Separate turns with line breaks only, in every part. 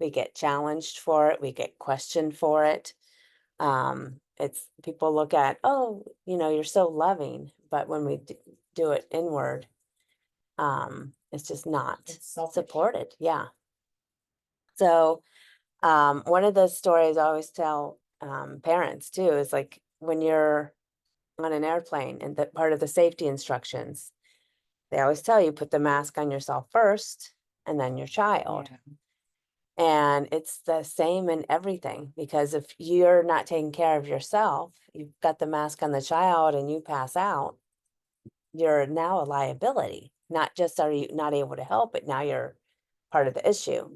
We get challenged for it. We get questioned for it. It's people look at, oh, you're so loving, but when we do it inward, it's just not
It's selfish.
supported. Yeah. So, one of those stories I always tell parents too is like when you're on an airplane and that part of the safety instructions, they always tell you put the mask on yourself first and then your child.
Yeah.
And it's the same in everything because if you're not taking care of yourself, you've got the mask on the child and you pass out, you're now a liability. Not just are you not able to help, but now you're part of the issue.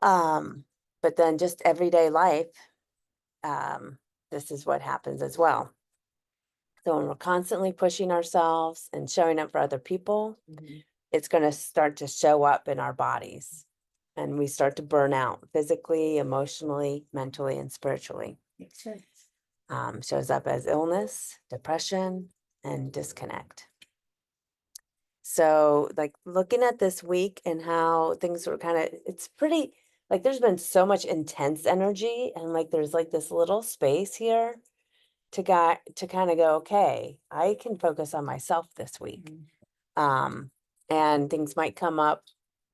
Um, but then just everyday life, um, this is what happens as well. So when we're constantly pushing ourselves and showing up for other people,
Mhm.
it's going to start to show up in our bodies. And we start to burn out physically, emotionally, mentally, and spiritually.
Makes sense.
Shows up as illness, depression, and disconnect. So, like looking at this week and how things were kind of, it's pretty like there's been so much intense energy, and like there's like this little space here to kind of go, okay, I can focus on myself this week.
Mhm.
Um, and things might come up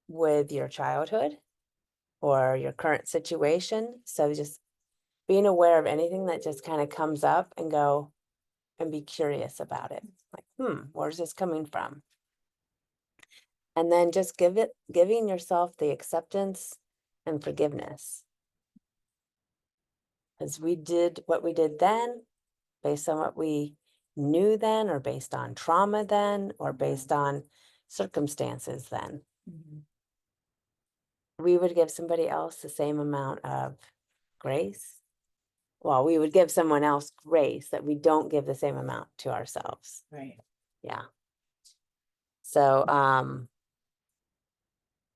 with your childhood or your current situation. So just being aware of anything that just kind of comes up and go and be curious about it. Like, where's this coming from? And then just giving yourself the acceptance and forgiveness. Because we did what we did then based on what we knew then, or based on trauma then, or based on circumstances then.
Mhm.
We would give somebody else the same amount of grace. Well, we would give someone else grace that we don't give the same amount to ourselves.
Right.
Yeah. So,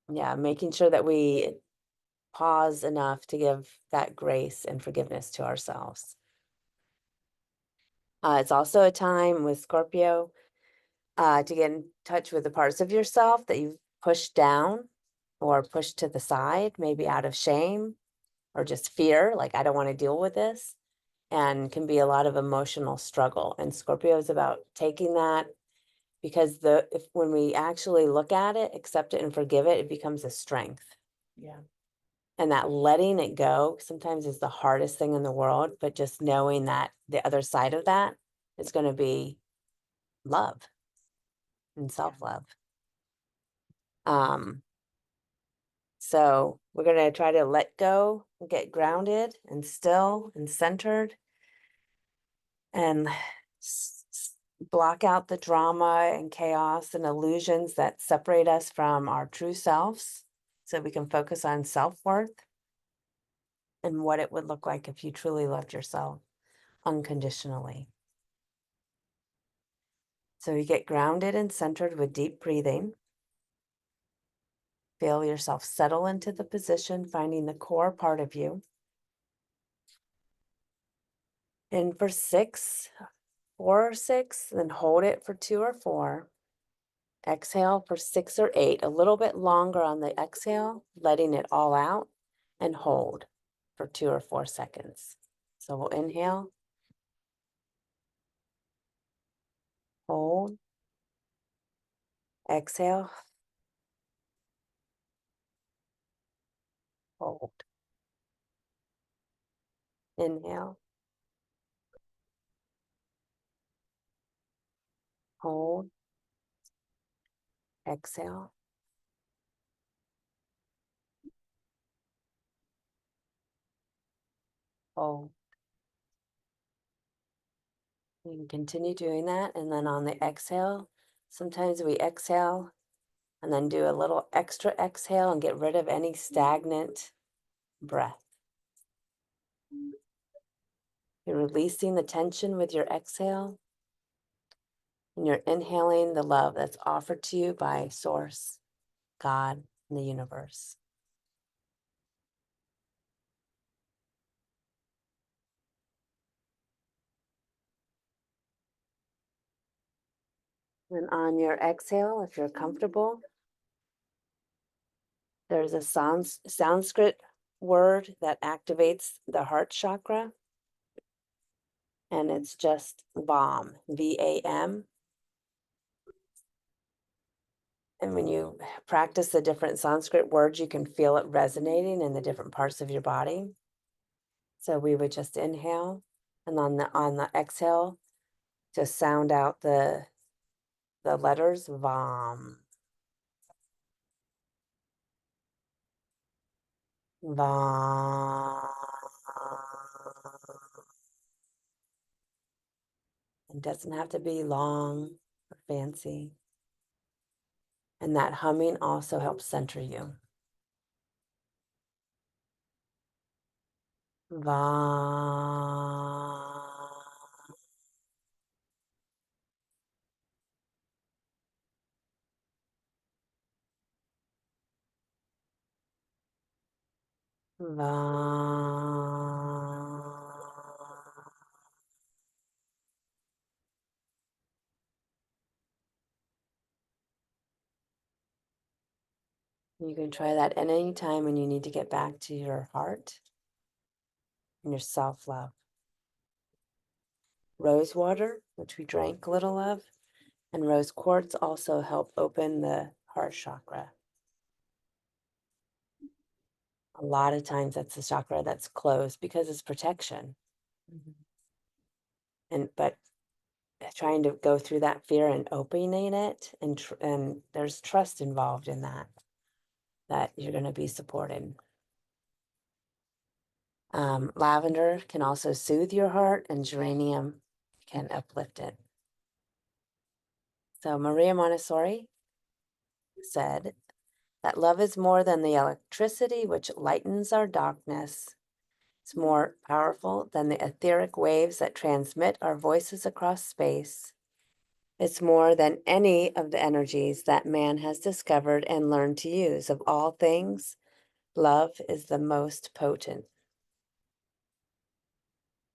yeah, making sure that we pause enough to give that grace and forgiveness to ourselves. It's also a time with Scorpio to get in touch with the parts of yourself that you've pushed down or pushed to the side, maybe out of shame or just fear, like, I don't want to deal with this, and can be a lot of emotional struggle. And Scorpio is about taking that because if when we actually look at it, accept it, and forgive it, it becomes a strength.
Yeah.
And that letting it go sometimes is the hardest thing in the world, but just knowing that the other side of that is going to be love and
Yeah.
self-love. Um, so we're going to try to let go, get grounded and still and centered, and block out the drama and chaos and illusions that separate us from our true selves so we can focus on self-worth and what it would look like if you truly loved yourself unconditionally. So you get grounded and centered with deep breathing. Feel yourself settle into the position, finding the core part of you. And for 4 or 6, then hold it for 2 or 4. Exhale for 6 or 8, a little bit longer on the exhale, letting it all out, and hold for 2 or 4 seconds. So we'll inhale, hold, exhale, hold, inhale, hold, exhale, hold. You can continue doing that. And then on the exhale, sometimes we exhale and then do a little extra exhale and get rid of any stagnant breath. You're releasing the tension with your exhale, and you're inhaling the love that's offered to you by Source, God, and the universe. And on your exhale, if you're comfortable, There's a Sanskrit word that activates the heart chakra, and it's just VAM, VAM. And when you practice the different Sanskrit words, you can feel it resonating in the different parts of your body. So we would just inhale, and on the exhale, just sound out the letters VAM, VAM. It doesn't have to be long or fancy. And that humming also helps center you. Va. Va. You can try that at any time when you need to get back to your heart and your self-love. Rose water, which we drank a little of, and rose quartz also help open the heart chakra. A lot of times that's the chakra that's closed because it's protection. But trying to go through that fear and opening it, and there's trust involved in that you're going to be supported. Lavender can also soothe your heart, and geranium can uplift it. So Maria Montessori said that love is more than the electricity which lightens our darkness. It's more powerful than the etheric waves that transmit our voices across space. It's more than any of the energies that man has discovered and learned to use. Of all things, love is the most potent.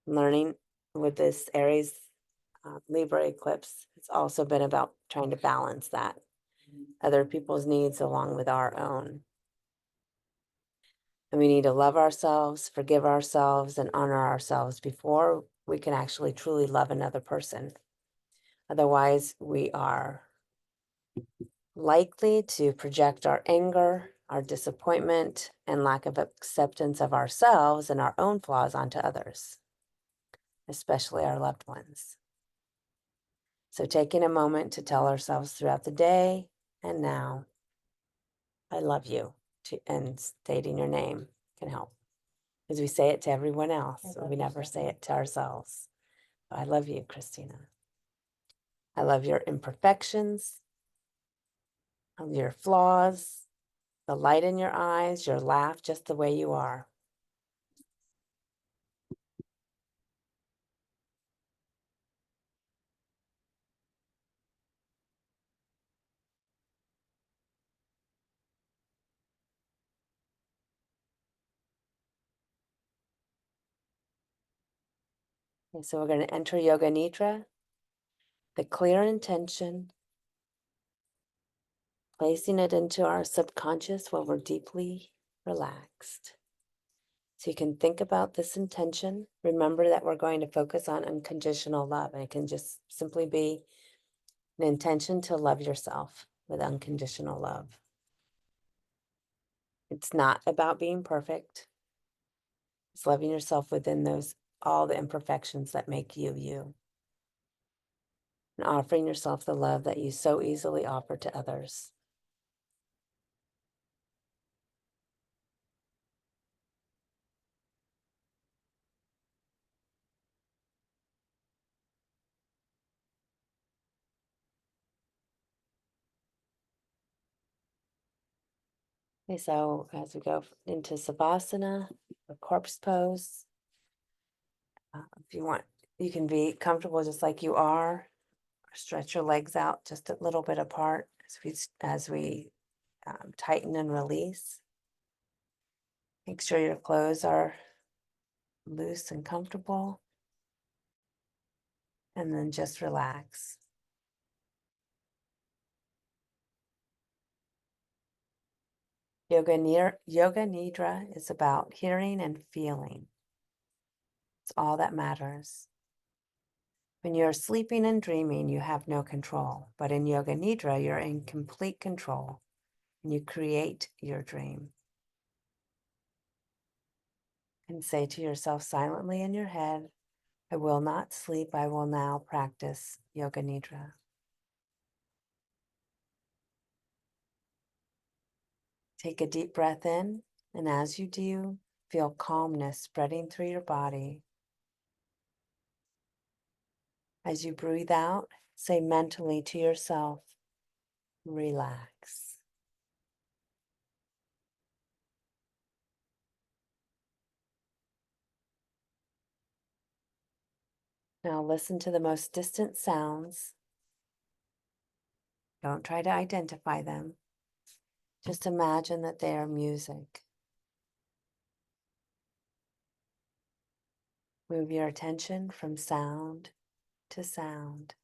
Learning with this Aries Libra eclipse, it's also been about trying to balance that, other people's needs along with our own. And we need to love ourselves, forgive ourselves, and honor ourselves before we can actually truly love another person. Otherwise, we are likely to project our anger, our disappointment, and lack of acceptance of ourselves and our own flaws onto others, especially our loved ones. So taking a moment to tell ourselves throughout the day and now, I love you, and stating your name can help. Because we say it to everyone else, and we never say it to ourselves. I love you, Christina. I love your imperfections, your flaws, the light in your eyes, your laugh, just the way you are. Okay, so we're going to enter Yoga Nidra, the clear intention, placing it into our subconscious while we're deeply relaxed. So you can think about this intention. Remember that we're going to focus on unconditional love, and it can just simply be an intention to love yourself with unconditional love. It's not about being perfect. It's loving yourself within all the imperfections that make you, you. And offering yourself the love that you so easily offer to others. Okay, so as we go into Savasana, or corpse pose, if you want, you can be comfortable just like you are. Stretch your legs out just a little bit apart as we tighten and release. Make sure your clothes are loose and comfortable, and then just relax. Yoga Nidra is about hearing and feeling. It's all that matters. When you're sleeping and dreaming, you have no control. But in Yoga Nidra, you're in complete control and you create your dream. And say to yourself silently in your head, I will not sleep. I will now practice Yoga Nidra. Take a deep breath in, and as you do, feel calmness spreading through your body. As you breathe out, say mentally to yourself, relax. Now listen to the most distant sounds. Don't try to identify them. Just imagine that they are music. Move your attention from sound to sound.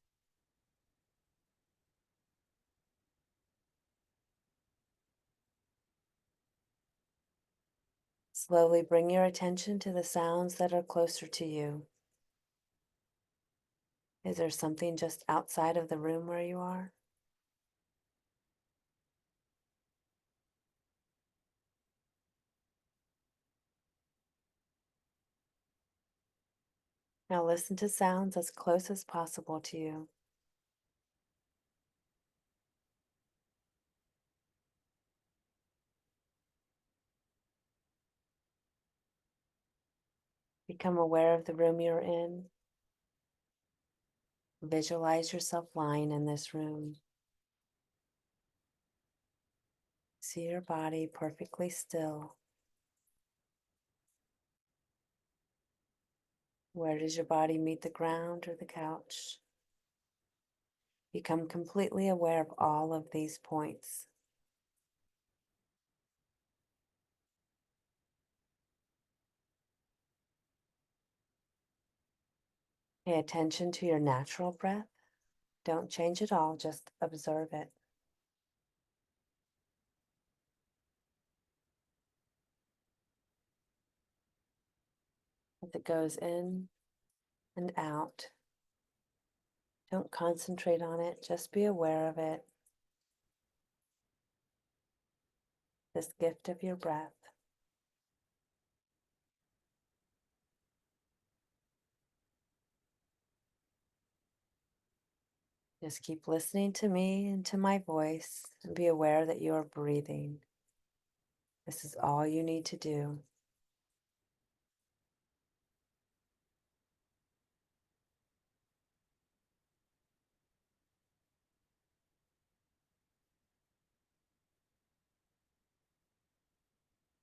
Slowly bring your attention to the sounds that are closer to you. Is there something just outside of the room where you are? Now listen to sounds as close as possible to you. Become aware of the room you're in. Visualize yourself lying in this room. See your body perfectly still. Where does your body meet the ground or the couch? Become completely aware of all of these points. Pay attention to your natural breath. Don't change it all, just observe it. As it goes in and out, don't concentrate on it, just be aware of it. This gift of your breath. Just keep listening to me and to my voice and be aware that you are breathing. This is all you need to do.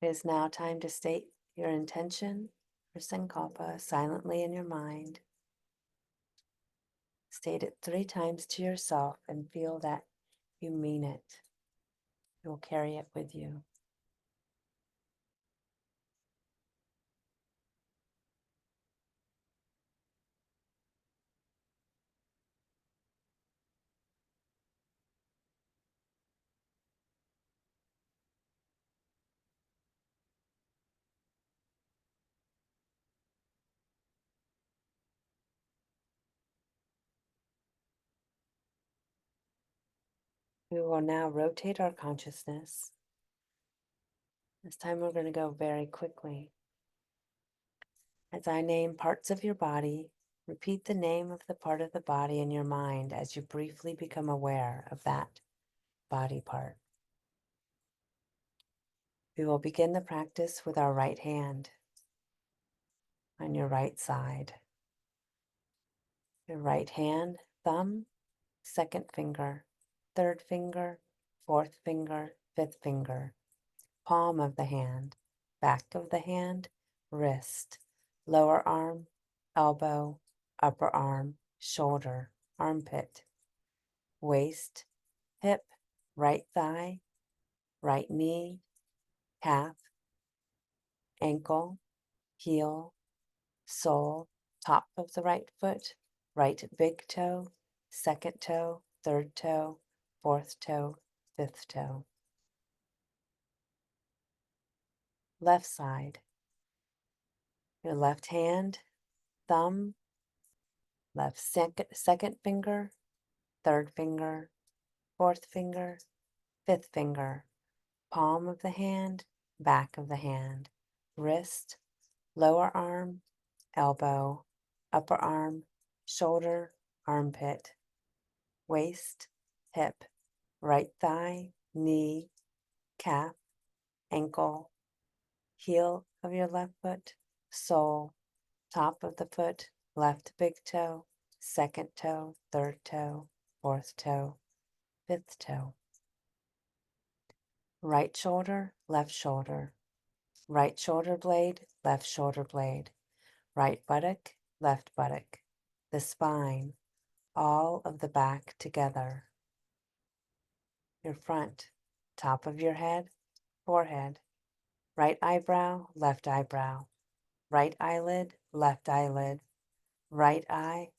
It is now time to state your intention for Sankalpa silently in your mind. State it 3 times to yourself and feel that you mean it. You'll carry it with you. We will now rotate our consciousness. This time we're going to go very quickly. As I name parts of your body, repeat the name of the part of the body in your mind as you briefly become aware of that body part. We will begin the practice with our right hand on your right side. Your right hand, thumb, second finger, third finger, fourth finger, fifth finger, palm of the hand, back of the hand, wrist, lower arm, elbow, upper arm, shoulder, armpit, waist, hip, right thigh, right knee, calf, ankle, heel, sole, top of the right foot, right big toe, second toe, third toe, fourth toe, fifth toe. left side. Your left hand, thumb, left second finger, third finger, fourth finger, fifth finger, palm of the hand, back of the hand, wrist, lower arm, elbow, upper arm, shoulder, armpit, waist, hip, right thigh, knee, calf, ankle, heel of your left foot, sole, top of the foot, left big toe, second toe, third toe, fourth toe, fifth toe. Right shoulder, right shoulder blade, left shoulder blade, right buttock, left buttock, the spine, all of the back together, your front, top of your head, forehead, right eyebrow, left eyebrow, right eyelid, right eye,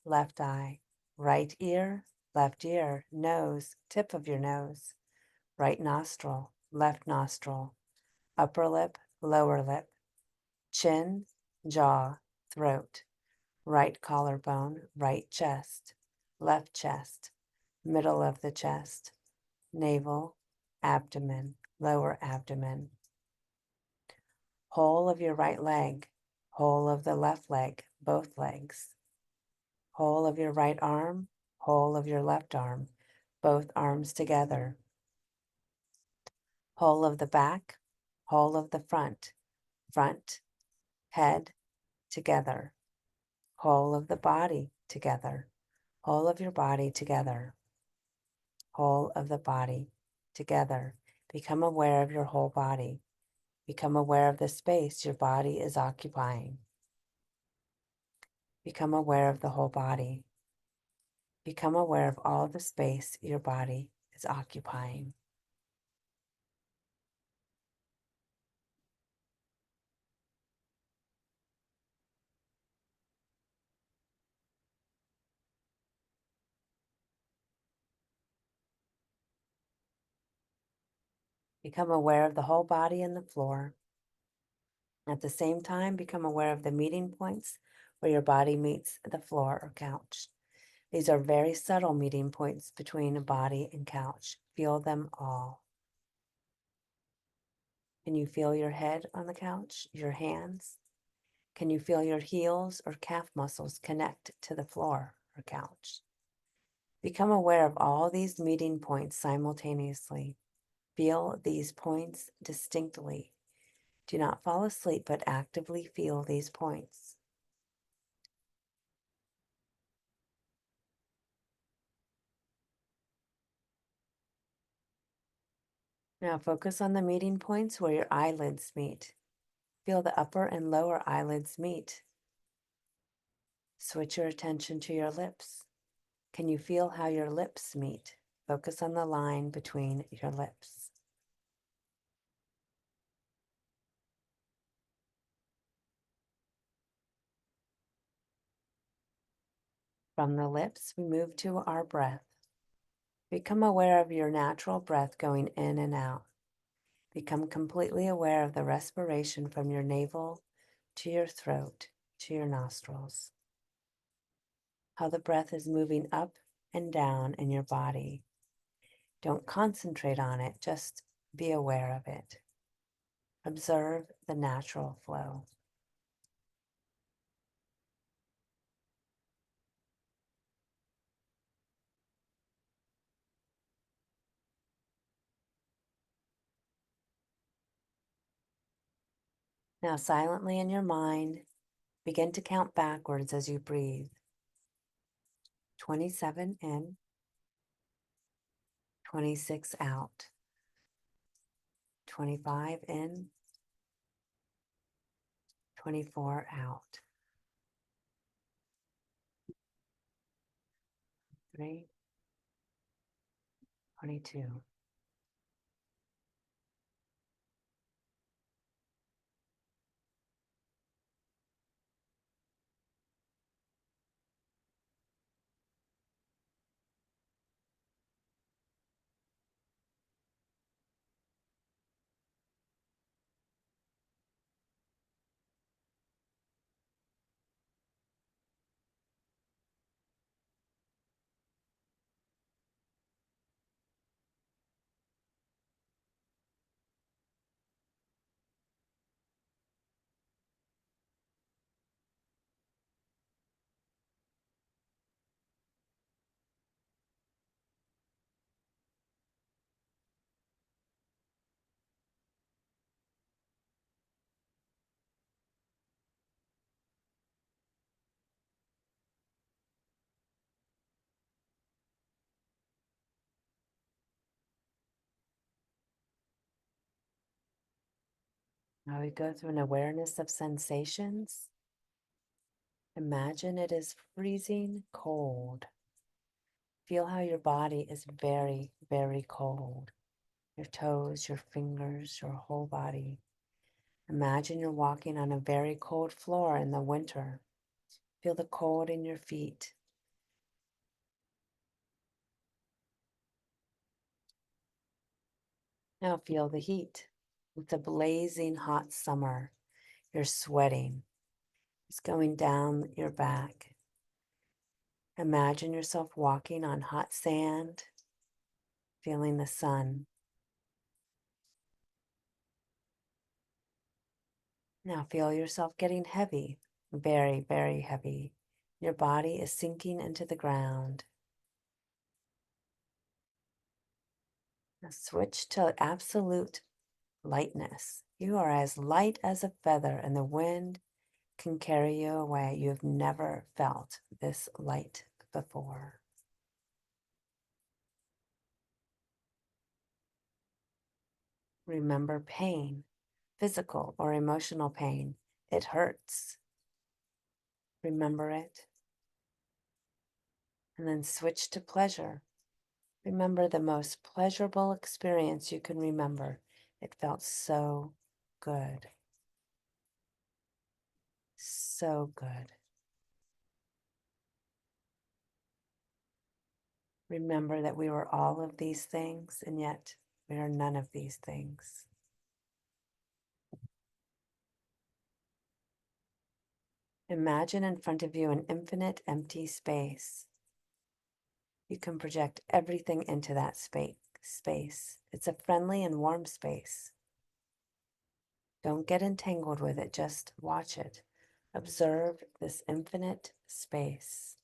right ear, nose, tip of your nose, right nostril, left nostril, upper lip, lower lip, chin, jaw, throat, right collarbone, right chest, left chest, middle of the chest, navel, abdomen, lower abdomen, whole of your right leg, whole of the left leg, both legs, whole of your right arm, whole of your left arm, both arms together, whole of the back, whole of the front, head together, whole of the body together, whole of your body together, whole of the body together. Become aware of your whole body. Become aware of the space your body is occupying. Become aware of the whole body. Become aware of all the space your body is occupying. Become aware of the whole body and the floor. At the same time, become aware of the meeting points where your body meets the floor or couch. These are very subtle meeting points between body and couch. Feel them all. Can you feel your head on the couch, your hands? Can you feel your heels or calf muscles connect to the floor or couch? Become aware of all these meeting points simultaneously. Feel these points distinctly. Do not fall asleep, but actively feel these points. Now focus on the meeting points where your eyelids meet. Feel the upper and lower eyelids meet. Switch your attention to your lips. Can you feel how your lips meet? Focus on the line between your lips. From the lips, we move to our breath. Become aware of your natural breath going in and out. Become completely aware of the respiration from your navel to your throat to your nostrils. How the breath is moving up and down in your body. Don't concentrate on it, just be aware of it. Observe the natural flow. Now, silently in your mind, begin to count backwards as you breathe. 27 in, 26 out, 25 in, 24 out, 3, 22. Now we go through an awareness of sensations. Imagine it is freezing cold. Feel how your body is very, very cold. Your toes, your fingers, your whole body. Imagine you're walking on a very cold floor in the winter. Feel the cold in your feet. Now feel the heat. It's a blazing hot summer. You're sweating. It's going down your back. Imagine yourself walking on hot sand, feeling the sun. Now feel yourself getting heavy, very, very heavy. Your body is sinking into the ground. Now switch to absolute lightness. You are as light as a feather, and the wind can carry you away. You have never felt this light before. Remember pain, physical or emotional pain. It hurts. Remember it. And then switch to pleasure. Remember the most pleasurable experience you can remember. It felt so good. So good. Remember that we were all of these things, and yet we are none of these things. Imagine in front of you an infinite empty space. You can project everything into that space. It's a friendly and warm space. Don't get entangled with it, just watch it. Observe this infinite space.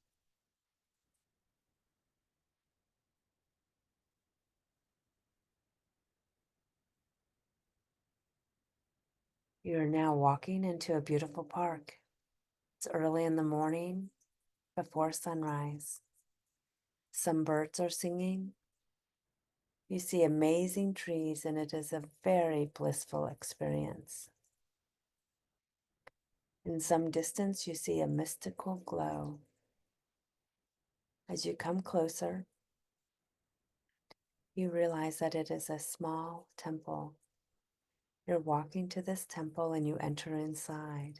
You're now walking into a beautiful park. It's early in the morning, before sunrise. Some birds are singing. You see amazing trees, and it is a very blissful experience. In some distance, you see a mystical glow. As you come closer, you realize that it is a small temple. You're walking to this temple and you enter inside.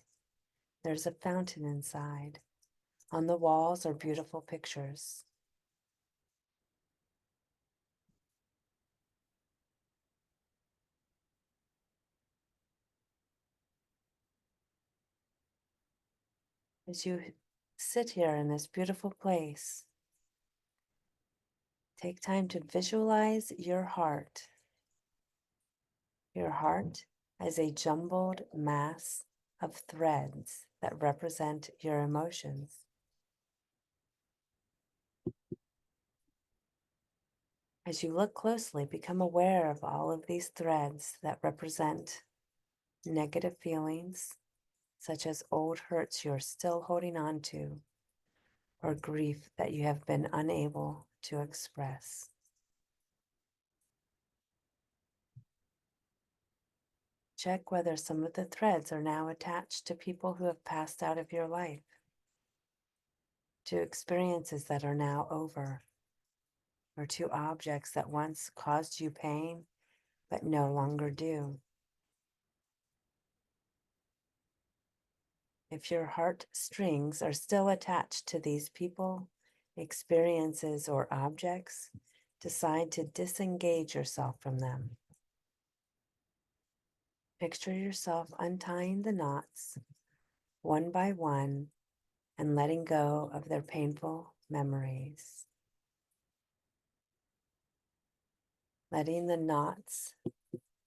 There's a fountain inside. On the walls are beautiful pictures. As you sit here in this beautiful place, take time to visualize your heart. Your heart as a jumbled mass of threads that represent your emotions. As you look closely, become aware of all of these threads that represent negative feelings, such as old hurts you're still holding on to, or grief that you have been unable to express. Check whether some of the threads are now attached to people who have passed out of your life, to experiences that are now over, or to objects that once caused you pain but no longer do. If your heart strings are still attached to these people, experiences, or objects, decide to disengage yourself from them. Picture yourself untying the knots one by one and letting go of their painful memories. Letting the knots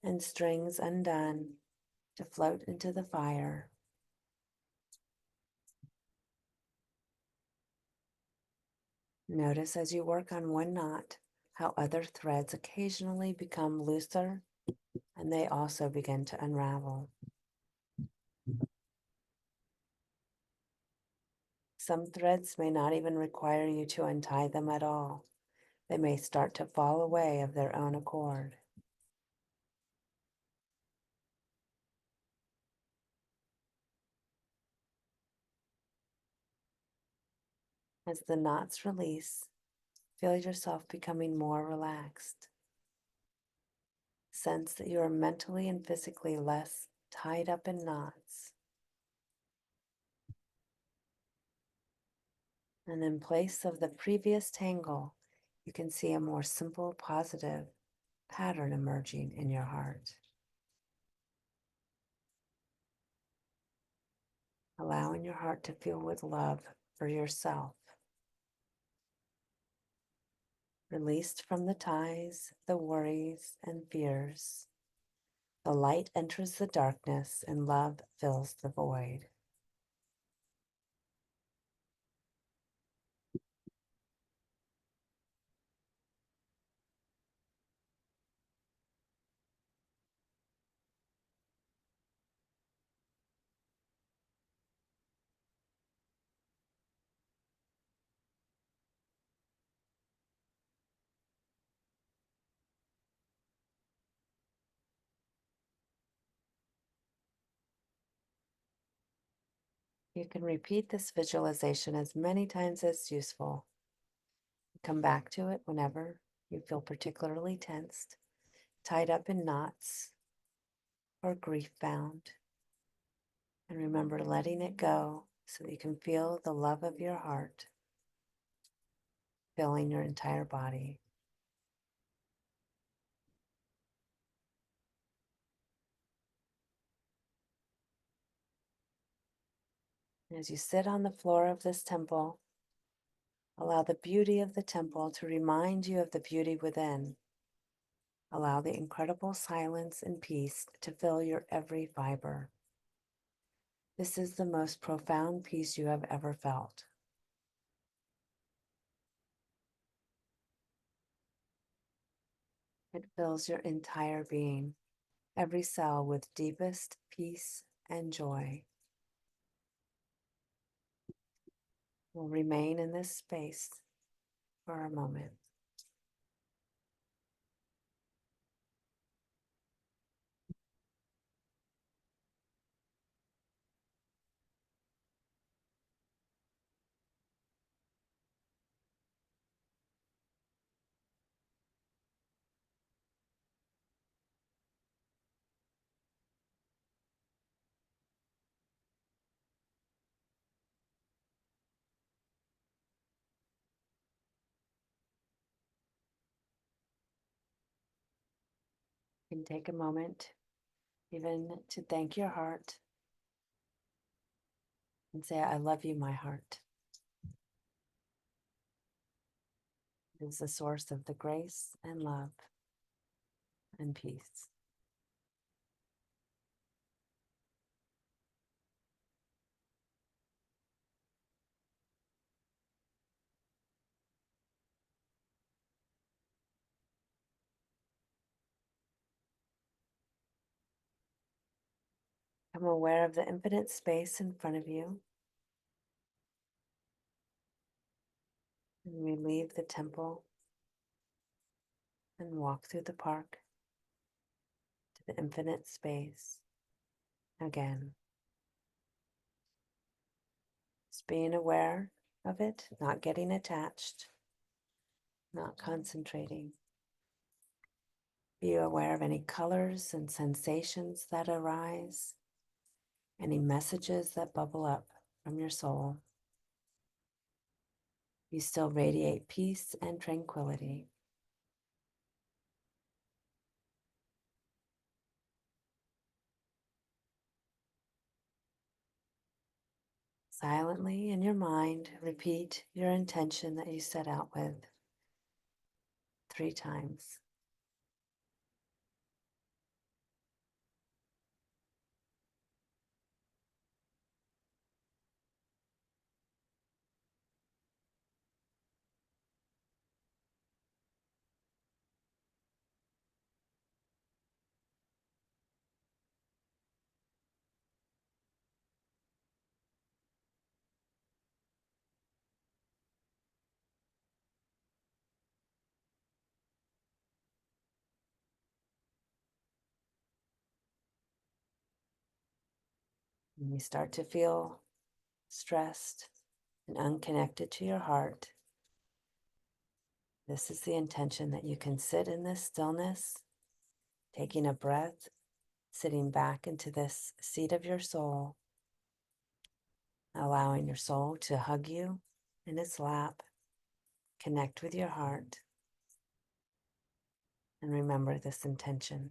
and strings undone to float into the fire. Notice as you work on one knot how other threads occasionally become looser and they also begin to unravel. Some threads may not even require you to untie them at all. They may start to fall away of their own accord. As the knots release, feel yourself becoming more relaxed. Sense that you are mentally and physically less tied up in knots. And in place of the previous tangle, you can see a more simple, positive pattern emerging in your heart. Allowing your heart to fill with love for yourself. Released from the ties, the worries, and fears. The light enters the darkness and love fills the void. You can repeat this visualization as many times as useful. Come back to it whenever you feel particularly tensed, tied up in knots, or grief bound. And remember letting it go so that you can feel the love of your heart filling your entire body. And as you sit on the floor of this temple, allow the beauty of the temple to remind you of the beauty within. Allow the incredible silence and peace to fill your every fiber. This is the most profound peace you have ever felt. It fills your entire being, every cell with deepest peace and joy. We'll remain in this space for a moment. You can take a moment even to thank your heart and say, I love you, my heart. It is the source of the grace and love and peace. Become aware of the infinite space in front of you. And we leave the temple and walk through the park to the infinite space again. Just being aware of it, not getting attached, not concentrating. Be aware of any colors and sensations that arise, any messages that bubble up from your soul. You still radiate peace and tranquility. Silently in your mind, repeat your intention that you set out with 3 times. When you start to feel stressed, and unconnected to your heart. This is the intention that you can sit in this stillness, taking a breath, sitting back into this seat of your soul, allowing your soul to hug you in its lap, connect with your heart, and remember this intention.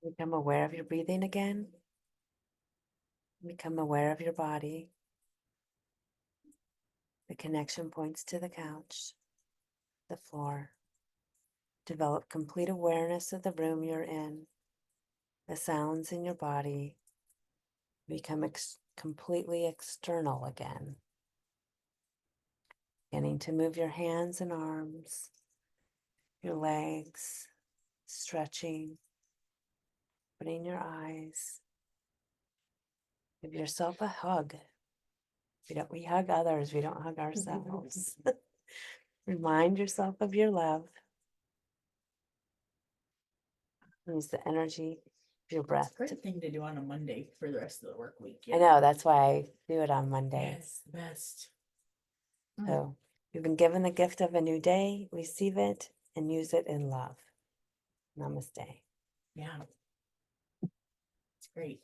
Become aware of your breathing again. Become aware of your body. The connection points to the couch, the floor. Develop complete awareness of the room you're in, the sounds in your body. Become completely external again. Beginning to move your hands and arms, your legs, stretching, opening your eyes. Give yourself a hug. We hug others, we don't hug ourselves. Remind yourself of your love. Use the energy of your breath.
Great thing to do on a Monday for the rest of the work week.
I know, that's why I do it on Mondays.
Yes, the best.
So you've been given the gift of a new day, receive it and use it in love. Namaste.
Yeah. It's great.